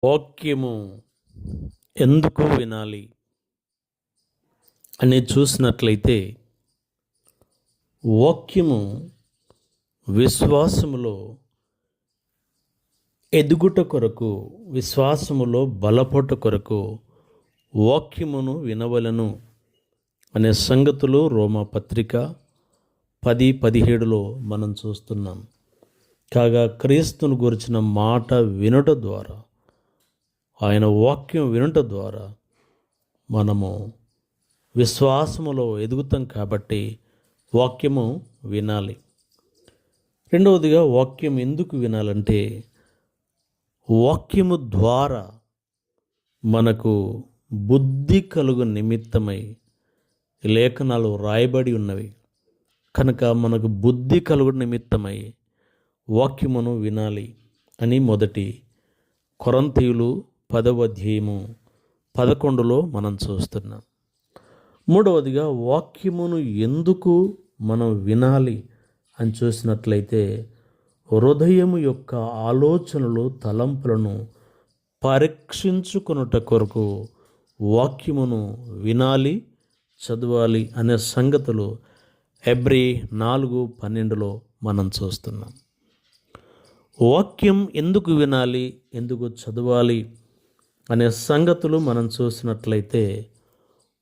వాక్యము ఎందుకు వినాలి అని చూసినట్లయితే, వాక్యము విశ్వాసములో ఎదుగుట కొరకు, విశ్వాసములో బలపట కొరకు వాక్యమును వినవలను అనే సంగతులు రోమాపత్రిక 10:17లో మనం చూస్తున్నాం. కాగా క్రీస్తును గురించిన మాట వినుట ద్వారా, ఆయన వాక్యం వినుట ద్వారా మనము విశ్వాసములో ఎదుగుతాం. కాబట్టి వాక్యము వినాలి. రెండవదిగా, వాక్యం ఎందుకు వినాలంటే, వాక్యము ద్వారా మనకు బుద్ధి కలుగు నిమిత్తమై లేఖనాలు రాయబడి ఉన్నవి కనుక మనకు బుద్ధి కలుగు నిమిత్తమై వాక్యమును వినాలి అని మొదటి కొరింథీయులు 10:11లో మనం చూస్తున్నాం. మూడవదిగా, వాక్యమును ఎందుకు మనం వినాలి అని చూసినట్లయితే, హృదయము యొక్క ఆలోచనలు, తలంపులను పరీక్షించుకొనుట కొరకు వాక్యమును వినాలి, చదవాలి అనే సంగతులు హెబ్రీ 4:12లో మనం చూస్తున్నాం. వాక్యం ఎందుకు వినాలి, ఎందుకు చదవాలి అనే సంగతులు మనం చూసినట్లయితే,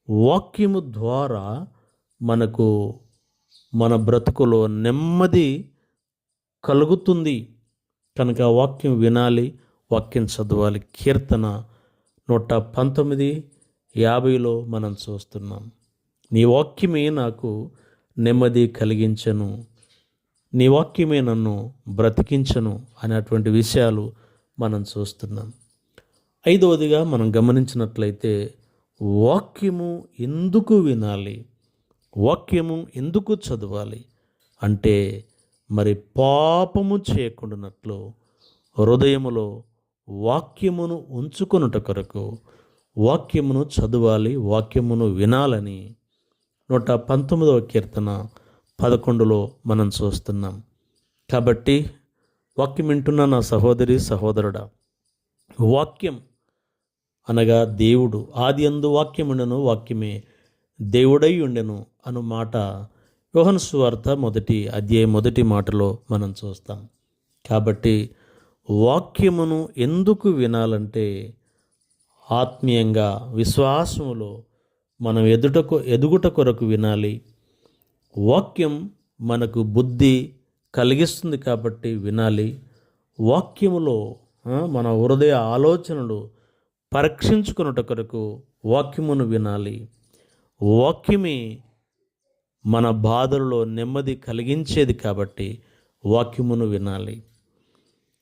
వాక్యము ద్వారా మనకు మన బ్రతుకులో నెమ్మది కలుగుతుంది కనుక వాక్యం వినాలి, వాక్యం చదవాలి. కీర్తన 119:50లో మనం చూస్తున్నాం. నీ వాక్యమే నాకు నెమ్మది కలిగించను, నీ వాక్యమే నన్ను బ్రతికించను అనేటువంటి విషయాలు మనం చూస్తున్నాం. ఐదవదిగా మనం గమనించినట్లయితే, వాక్యము ఎందుకు వినాలి, వాక్యము ఎందుకు చదవాలి అంటే, మరి పాపము చేయకుండానట్లు హృదయములో వాక్యమును ఉంచుకొనుట కొరకు వాక్యమును చదవాలి, వాక్యమును వినాలని 119వ కీర్తన 11లో మనం చూస్తున్నాం. కాబట్టి వాక్యం వింటున్న నా సహోదరి సహోదరుడా, వాక్యం అనగా దేవుడు. ఆదియందు వాక్యముండెను, వాక్యమే దేవుడై ఉండెను అను మాట యోహాను సువార్త 1 మాటలో మనం చూస్తాం. కాబట్టి వాక్యమును ఎందుకు వినాలంటే, ఆత్మీయంగా విశ్వాసములో మనం ఎదుగుట కొరకు వినాలి. వాక్యం మనకు బుద్ధి కలిగిస్తుంది కాబట్టి వినాలి. వాక్యములో మన హృదయ ఆలోచనలు పరీక్షించుకొనుట కొరకు వాక్యమును వినాలి. వాక్యమే మన బాధలలో నెమ్మది కలిగించేది కాబట్టి వాక్యమును వినాలి.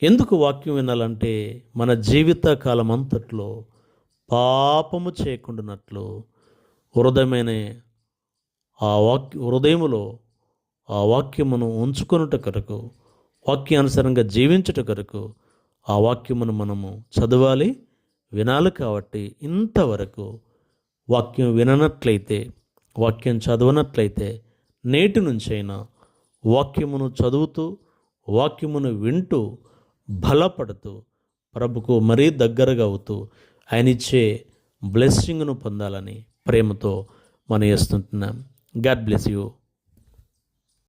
ఎందుకు వాక్యం వినాలంటే, మన జీవిత కాలం అంతట్లో పాపము చేయకుండానట్లు హృదయములో ఆ వాక్యమును ఉంచుకొనుట కొరకు, వాక్యానుసారంగా జీవించుట కొరకు ఆ వాక్యమును మనము చదవాలి, వినాలి. కాబట్టి ఇంతవరకు వాక్యం విననట్లయితే, వాక్యం చదవనట్లయితే, నేటి నుంచైనా వాక్యమును చదువుతూ, వాక్యమును వింటూ, బలపడుతూ, ప్రభుకు మరీ దగ్గరగా అవుతూ ఆయన ఇచ్చే బ్లెస్సింగ్ను పొందాలని ప్రేమతో మనం చేస్తుంటున్నాం. God bless you.